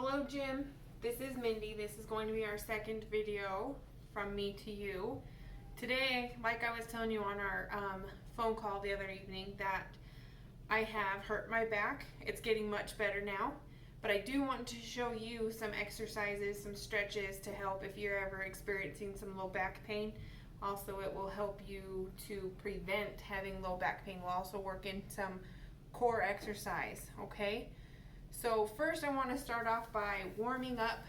Hello Jim, this is Mindy. This is going to be our second video from me to you. Today, like I was telling you on our phone call the other evening, that I have hurt my back. It's getting much better now, but I do want to show you some exercises, some stretches to help if you're ever experiencing some low back pain. Also, it will help you to prevent having low back pain. We'll also work in some core exercise, okay? So first I want to start off by warming up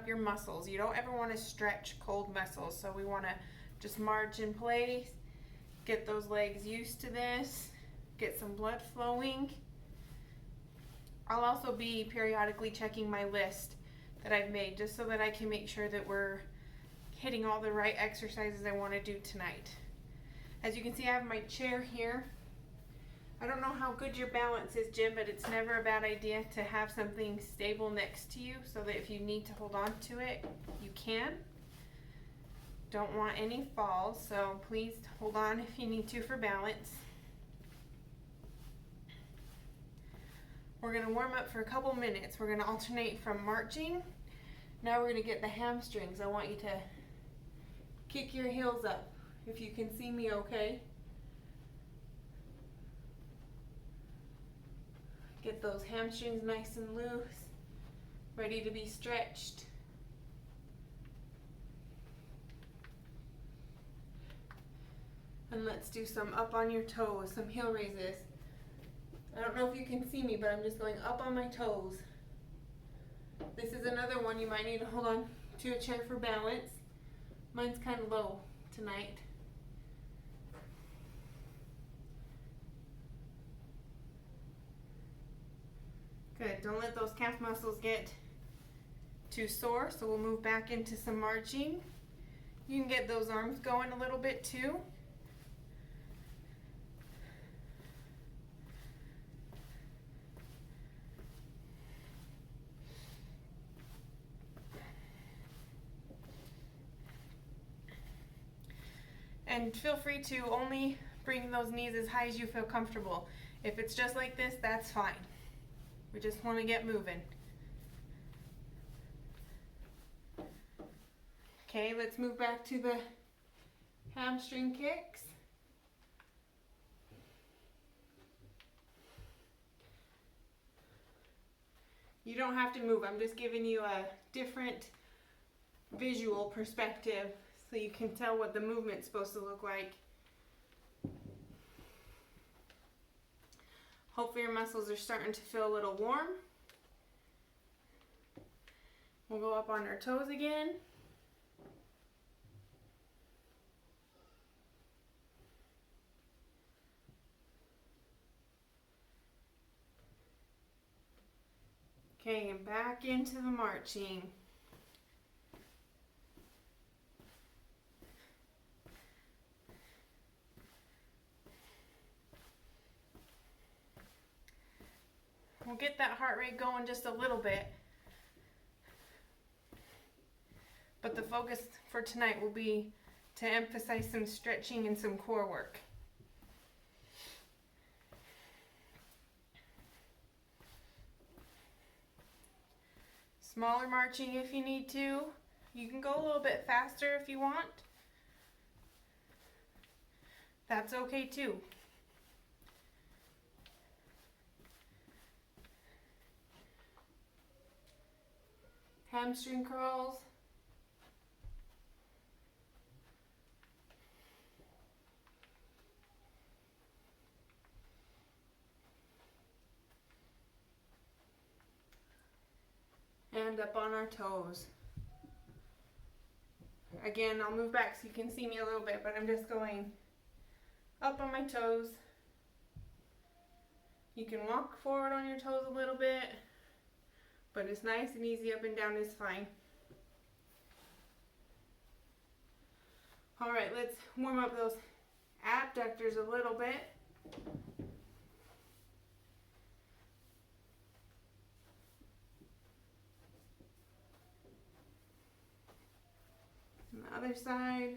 your muscles. You don't ever want to stretch cold muscles, so we want to just march in place, get those legs used to this, get some blood flowing. I'll also be periodically checking my list that I've made just so that I can make sure that we're hitting all the right exercises I want to do tonight. As you can see, I have my chair here. I don't know how good your balance is, Jim, but it's never a bad idea to have something stable next to you so that if you need to hold on to it, you can. Don't want any falls, so please hold on if you need to for balance. We're going to warm up for a couple minutes. We're going to alternate from marching. Now we're going to get the hamstrings. I want you to kick your heels up if you can see me okay. Get those hamstrings nice and loose, ready to be stretched. And let's do some up on your toes, some heel raises. I don't know if you can see me, but I'm just going up on my toes. This is another one you might need to hold on to a chair for balance. Mine's kind of low tonight. Good, don't let those calf muscles get too sore, so we'll move back into some marching. You can get those arms going a little bit too. And feel free to only bring those knees as high as you feel comfortable. If it's just like this, that's fine. We just want to get moving. Okay, let's move back to the hamstring kicks. You don't have to move. I'm just giving you a different visual perspective so you can tell what the movement's supposed to look like. Hopefully your muscles are starting to feel a little warm. We'll go up on our toes again. Okay, and back into the marching. We'll get that heart rate going just a little bit. But the focus for tonight will be to emphasize some stretching and some core work. Smaller marching if you need to. You can go a little bit faster if you want. That's okay too. Hamstring curls. And up on our toes. Again, I'll move back so you can see me a little bit, but I'm just going up on my toes. You can walk forward on your toes a little bit, but it's nice and easy. Up and down is fine. All right, let's warm up those abductors a little bit. On the other side.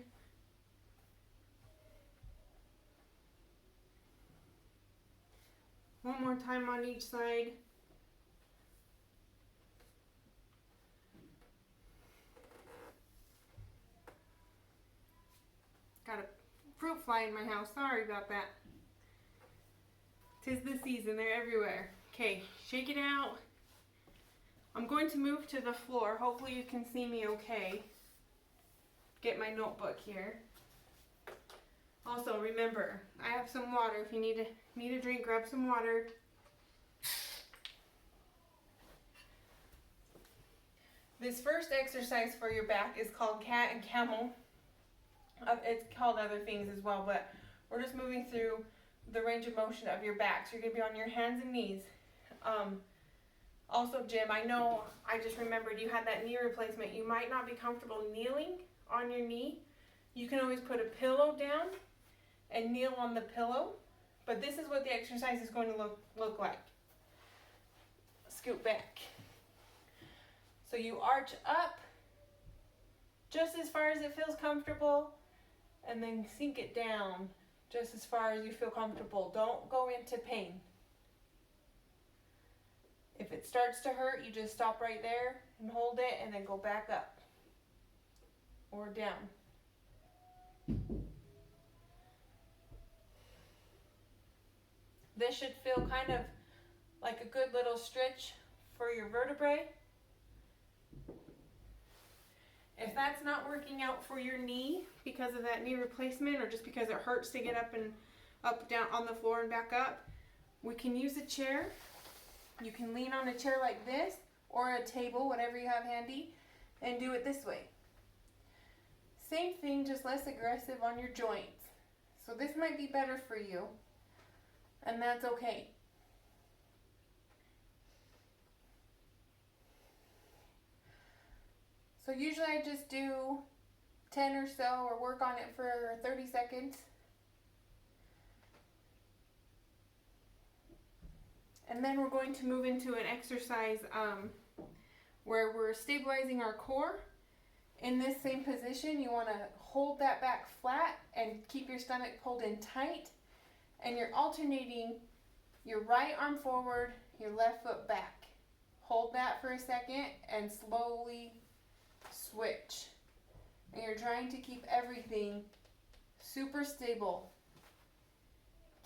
One more time on each side. fruit fly in my house. Sorry about that. 'Tis the season. They're everywhere. Okay, shake it out. I'm going to move to the floor. Hopefully you can see me okay. Get my notebook here. Also, remember, I have some water. If you need a drink, grab some water. This first exercise for your back is called cat and camel. It's called other things as well, but we're just moving through the range of motion of your back. So you're going to be on your hands and knees. Also, Jim, I know I just remembered you had that knee replacement. You might not be comfortable kneeling on your knee. You can always put a pillow down and kneel on the pillow. But this is what the exercise is going to look like. Scoot back. So you arch up just as far as it feels comfortable, and then sink it down just as far as you feel comfortable. Don't go into pain. If it starts to hurt, you just stop right there and hold it, and then go back up or down. This should feel kind of like a good little stretch for your vertebrae. If that's not working out for your knee because of that knee replacement, or just because it hurts to get up and up, down on the floor and back up, we can use a chair. You can lean on a chair like this, or a table, whatever you have handy, and do it this way. Same thing, just less aggressive on your joints. So this might be better for you, and that's okay. So usually I just do 10 or so, or work on it for 30 seconds. And then we're going to move into an exercise where we're stabilizing our core. In this same position, you want to hold that back flat and keep your stomach pulled in tight. And you're alternating your right arm forward, your left foot back. Hold that for a second and slowly switch. And you're trying to keep everything super stable.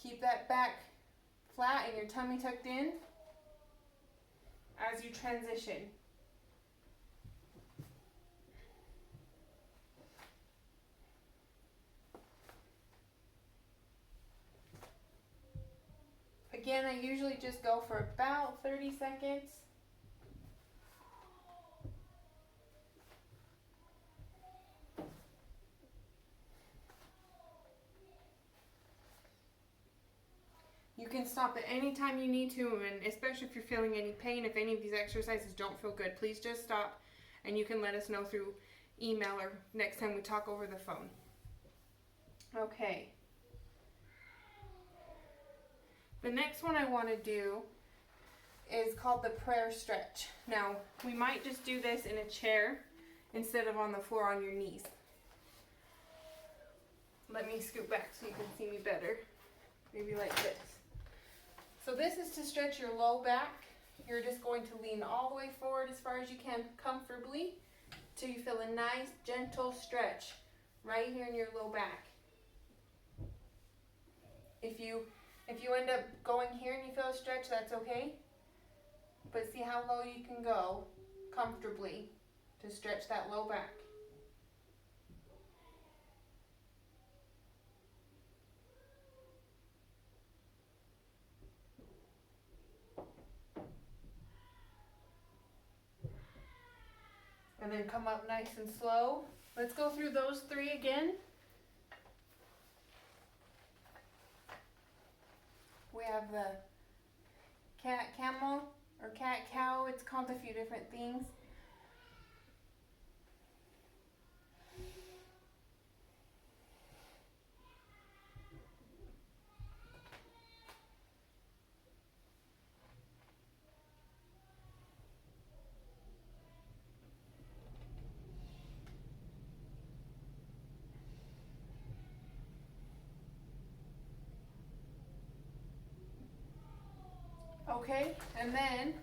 Keep that back flat and your tummy tucked in as you transition. Again, I usually just go for about 30 seconds. You can stop at any time you need to, and especially if you're feeling any pain, if any of these exercises don't feel good, please just stop, and you can let us know through email or next time we talk over the phone. Okay. The next one I want to do is called the prayer stretch. Now, we might just do this in a chair instead of on the floor on your knees. Let me scoot back so you can see me better. Maybe like this. So this is to stretch your low back. You're just going to lean all the way forward as far as you can comfortably till you feel a nice gentle stretch right here in your low back. If you end up going here and you feel a stretch, that's okay. But see how low you can go comfortably to stretch that low back. And then come up nice and slow. Let's go through those three again. We have the cat camel or cat cow. It's called a few different things. Okay, and then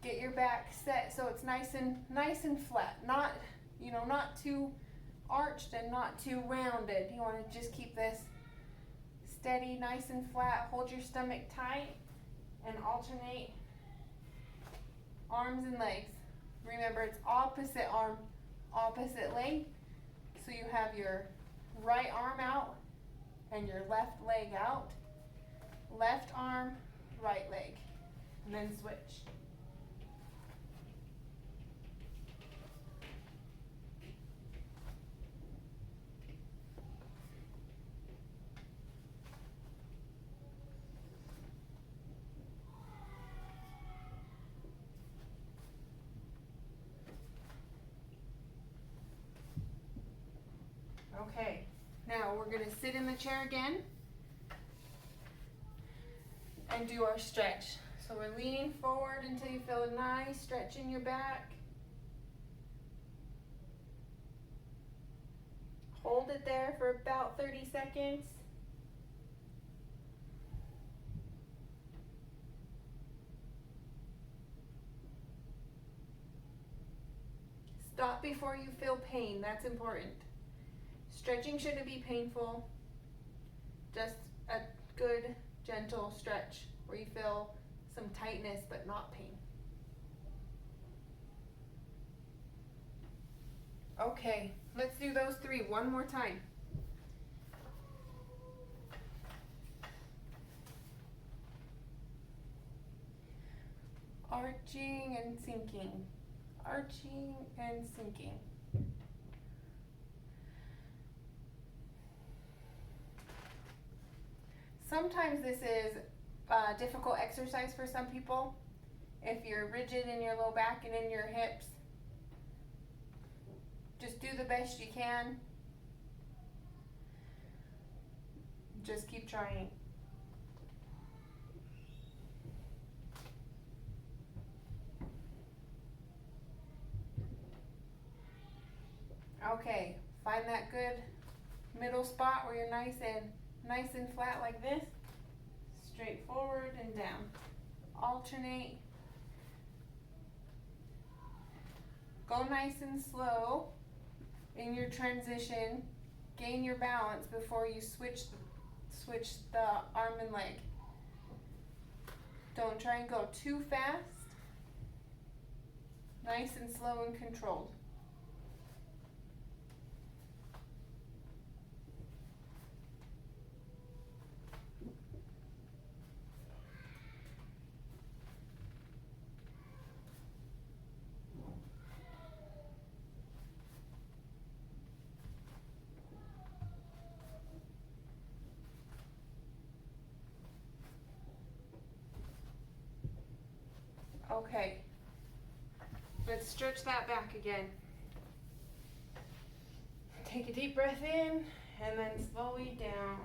get your back set so it's nice and flat. Not too arched and not too rounded. You want to just keep this steady, nice and flat. Hold your stomach tight and alternate arms and legs. Remember, it's opposite arm, opposite leg. So you have your right arm out and your left leg out. Left arm, right leg. And then switch. Okay, now we're going to sit in the chair again and do our stretch. So we're leaning forward until you feel a nice stretch in your back. Hold it there for about 30 seconds. Stop before you feel pain, that's important. Stretching shouldn't be painful, just a good, gentle stretch where you feel some tightness but not pain. Okay, let's do those three one more time. Arching and sinking, arching and sinking. Sometimes this is a difficult exercise for some people. If you're rigid in your low back and in your hips, just do the best you can. Just keep trying. Okay, find that good middle spot where you're nice and flat like this. Straight forward and down. Alternate. Go nice and slow in your transition. Gain your balance before you switch the arm and leg. Don't try and go too fast. Nice and slow and controlled. Okay, let's stretch that back again. Take a deep breath in and then slowly down.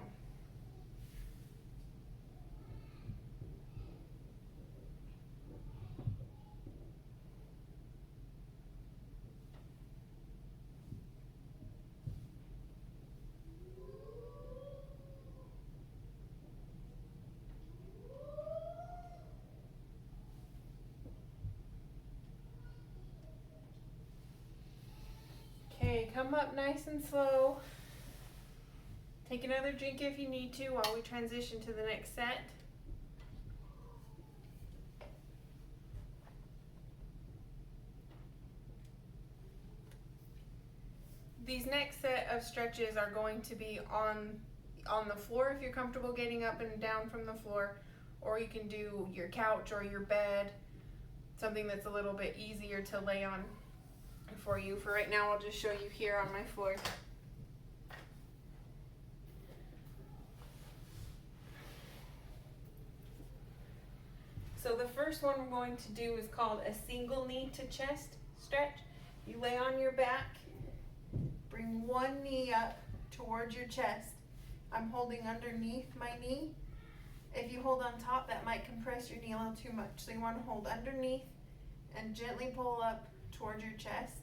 Okay, come up nice and slow. Take another drink if you need to while we transition to the next set. These next set of stretches are going to be on the floor if you're comfortable getting up and down from the floor, or you can do your couch or your bed, something that's a little bit easier to lay on for you. For right now, I'll just show you here on my floor. So the first one we're going to do is called a single knee to chest stretch. You lay on your back, bring one knee up towards your chest. I'm holding underneath my knee. If you hold on top, that might compress your knee a little too much. So you want to hold underneath and gently pull up towards your chest.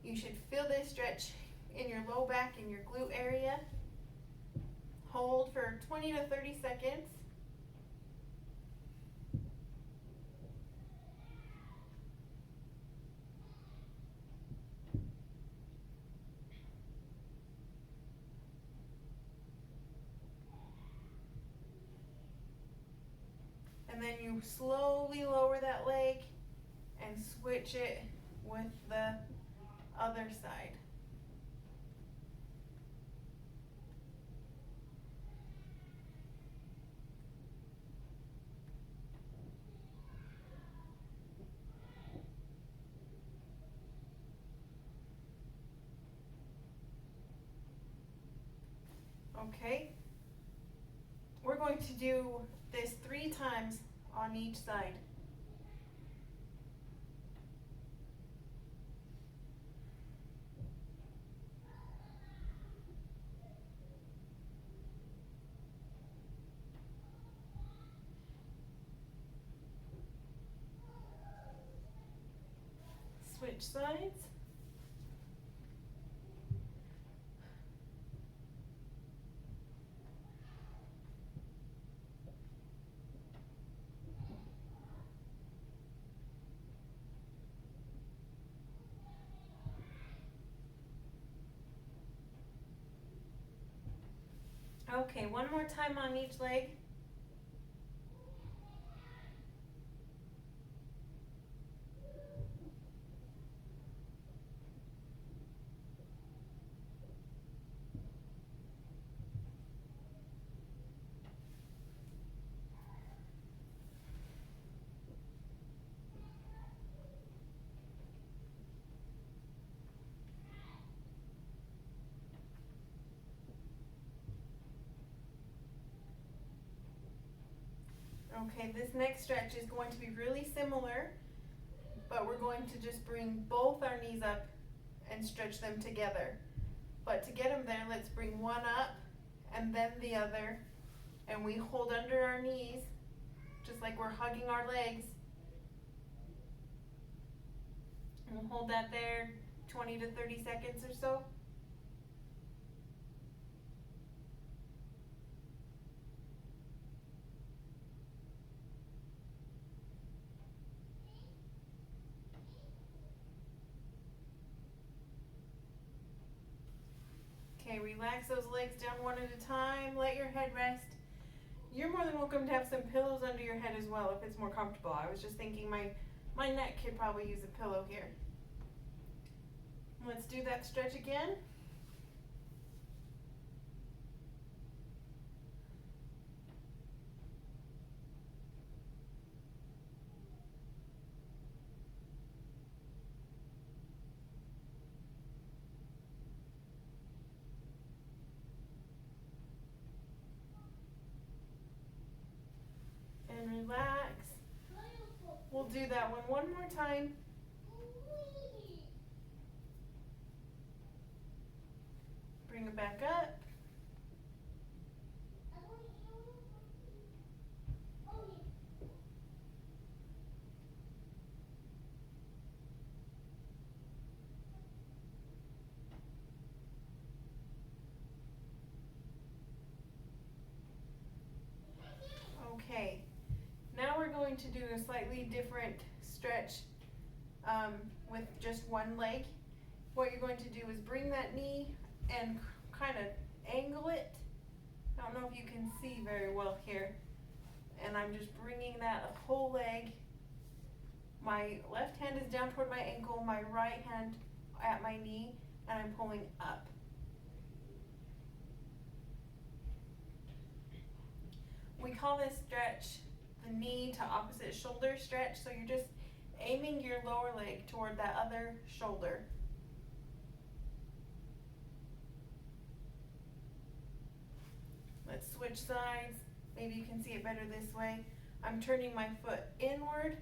You should feel this stretch in your low back and your glute area. Hold for 20 to 30 seconds. And then you slowly lower that leg and switch it with the other side. Okay, we're going to do this 3 times on each side. Switch sides. Okay, one more time on each leg. Okay, this next stretch is going to be really similar, but we're going to just bring both our knees up and stretch them together. But to get them there, let's bring one up and then the other, and we hold under our knees, just like we're hugging our legs. And we'll hold that there 20 to 30 seconds or so. Okay, relax those legs down one at a time. Let your head rest. You're more than welcome to have some pillows under your head as well if it's more comfortable. I was just thinking my neck could probably use a pillow here. Let's do that stretch again. And relax. We'll do that one more time. Bring it back up. Okay, now we're going to do a slightly different stretch with just one leg. What you're going to do is bring that knee and kind of angle it. I don't know if you can see very well here. And I'm just bringing that whole leg. My left hand is down toward my ankle, my right hand at my knee, and I'm pulling up. We call this stretch the knee to opposite shoulder stretch, so you're just aiming your lower leg toward that other shoulder. Let's switch sides. Maybe you can see it better this way. I'm turning my foot inward,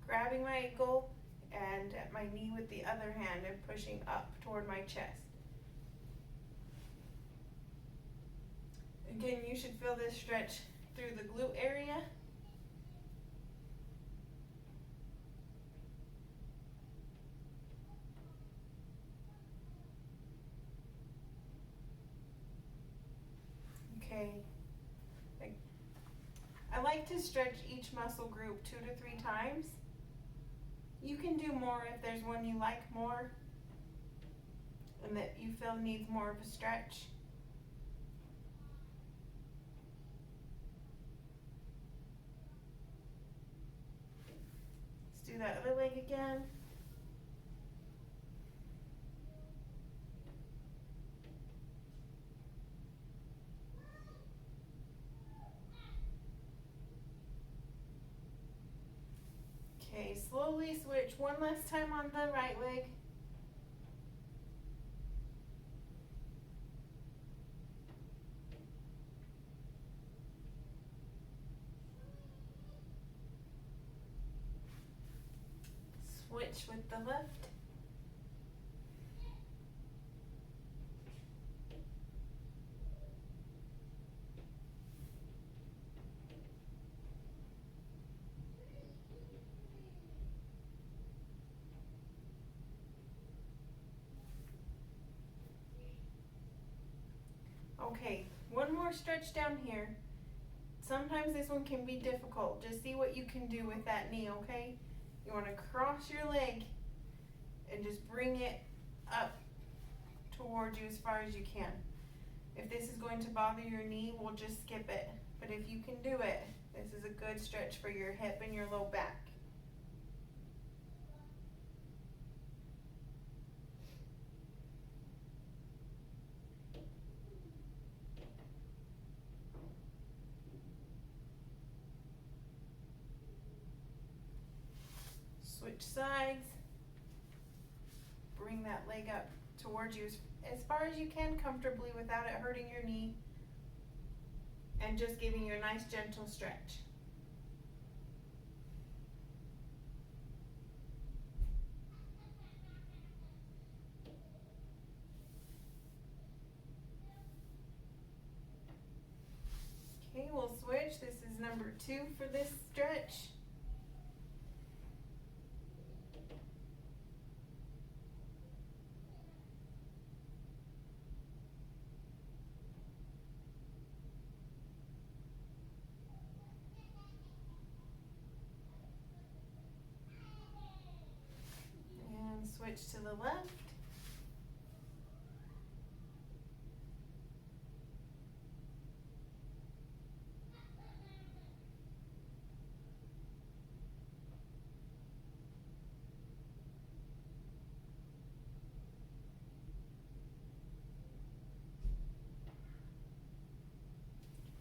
grabbing my ankle, and at my knee with the other hand and pushing up toward my chest. Again, you should feel this stretch through the glute area. Okay. I like to stretch each muscle group 2 to 3 times. You can do more if there's one you like more and that you feel needs more of a stretch. do that other leg again. Okay, slowly switch one last time on the right leg. Switch with the left. Okay, one more stretch down here. Sometimes this one can be difficult. Just see what you can do with that knee, okay? You want to cross your leg and just bring it up towards you as far as you can. If this is going to bother your knee, we'll just skip it. But if you can do it, this is a good stretch for your hip and your low back. Switch sides. Bring that leg up towards you as far as you can comfortably without it hurting your knee. And just giving you a nice gentle stretch. Okay, we'll switch. This is number 2 for this stretch. And switch to the left.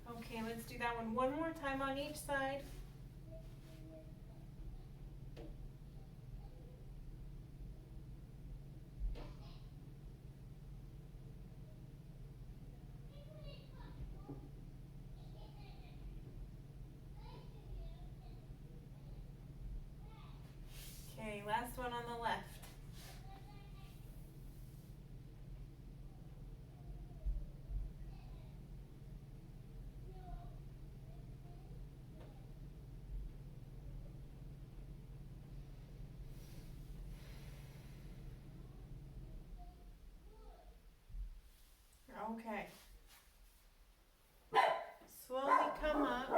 Okay, let's do that one more time on each side. Okay, last one on the left. Okay. Slowly come up.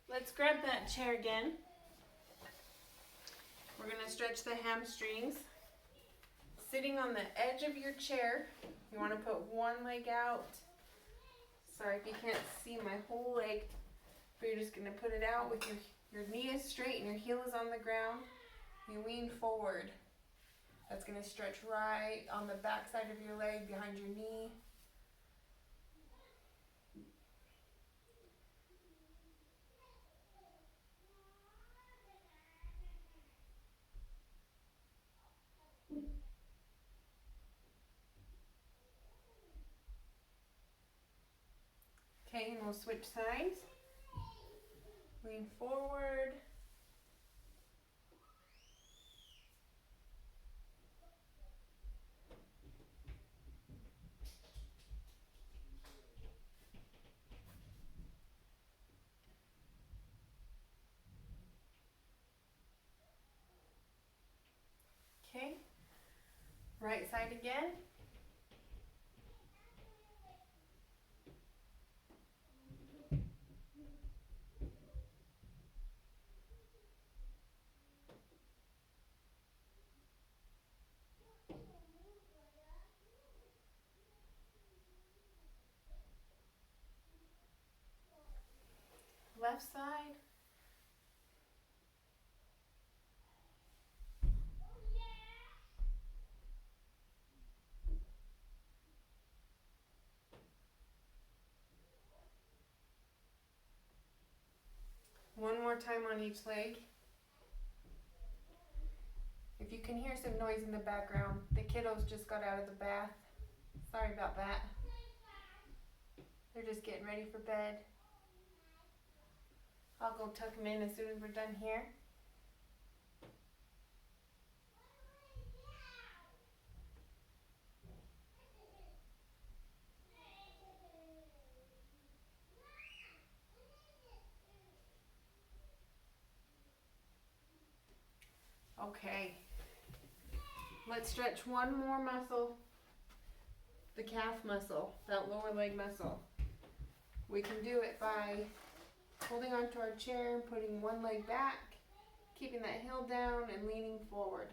Let's grab that chair again. We're going to stretch the hamstrings. Sitting on the edge of your chair, you want to put one leg out. Sorry if you can't see my whole leg, but you're just going to put it out with your knee is straight and your heel is on the ground. You lean forward. That's going to stretch right on the back side of your leg, behind your knee. Okay, and we'll switch sides. Lean forward. Okay, right side again. left side. One more time on each leg. If you can hear some noise in the background, the kiddos just got out of the bath. Sorry about that. They're just getting ready for bed. I'll go tuck them in as soon as we're done here. Okay, let's stretch one more muscle, the calf muscle, that lower leg muscle. We can do it by holding onto our chair and putting one leg back, keeping that heel down and leaning forward.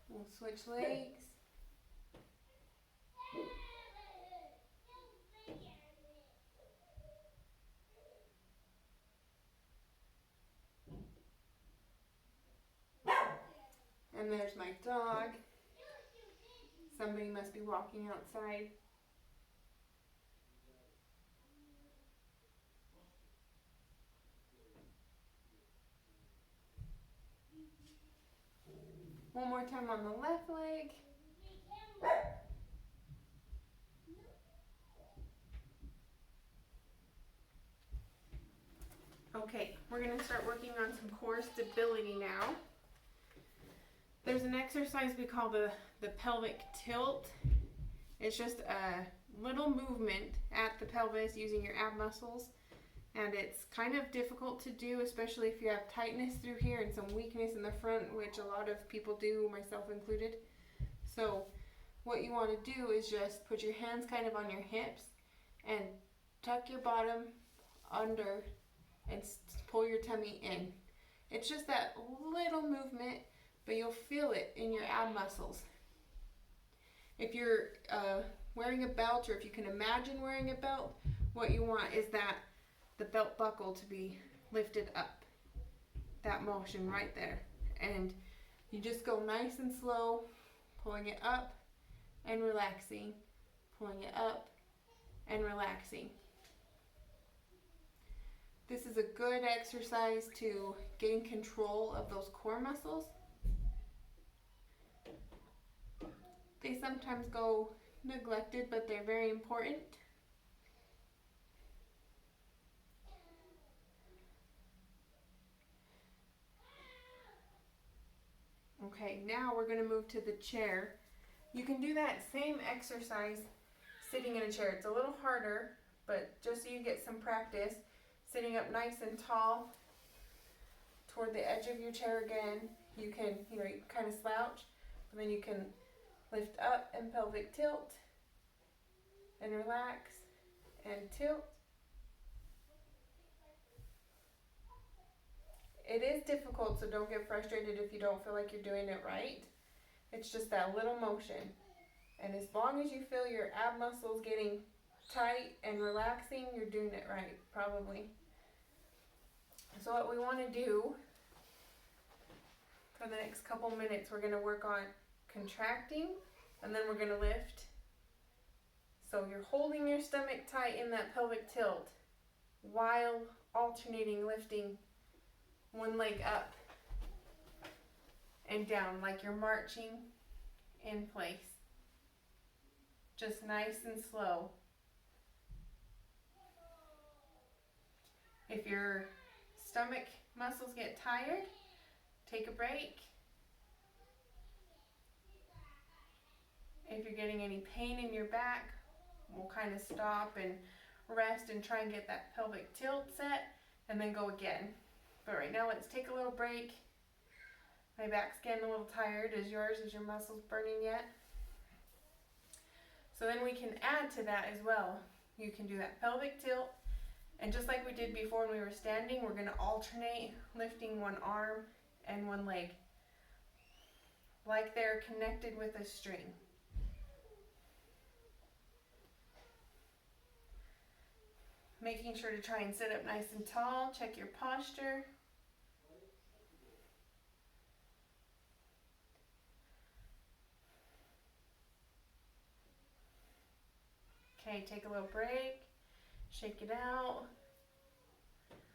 We'll switch legs. And there's my dog. Somebody must be walking outside. One more time on the left leg. Okay, we're going to start working on some core stability now. There's an exercise we call the pelvic tilt. It's just a little movement at the pelvis using your ab muscles. And it's kind of difficult to do, especially if you have tightness through here and some weakness in the front, which a lot of people do, myself included. So what you want to do is just put your hands kind of on your hips and tuck your bottom under and pull your tummy in. It's just that little movement, but you'll feel it in your ab muscles. If you're wearing a belt, or if you can imagine wearing a belt, what you want is that the belt buckle to be lifted up. That motion right there. And you just go nice and slow, pulling it up and relaxing, pulling it up and relaxing. This is a good exercise to gain control of those core muscles. They sometimes go neglected, but they're very important. Okay, now we're going to move to the chair. You can do that same exercise sitting in a chair. It's a little harder, but just so you get some practice, sitting up nice and tall toward the edge of your chair again. You can, you kind of slouch, and then you can lift up and pelvic tilt and relax and tilt. It is difficult, so don't get frustrated if you don't feel like you're doing it right. It's just that little motion. And as long as you feel your ab muscles getting tight and relaxing, you're doing it right, probably. So what we want to do for the next couple minutes, we're going to work on contracting, and then we're going to lift. So you're holding your stomach tight in that pelvic tilt while alternating lifting one leg up and down, like you're marching in place. Just nice and slow. If your stomach muscles get tired, take a break. If you're getting any pain in your back, we'll kind of stop and rest and try and get that pelvic tilt set and then go again. But right now, let's take a little break. My back's getting a little tired. Is yours? Is your muscles burning yet? So then we can add to that as well. You can do that pelvic tilt And just like we did before when we were standing, we're going to alternate lifting one arm and one leg, like they're connected with a string. Making sure to try and sit up nice and tall. Check your posture. Okay, take a little break. Shake it out.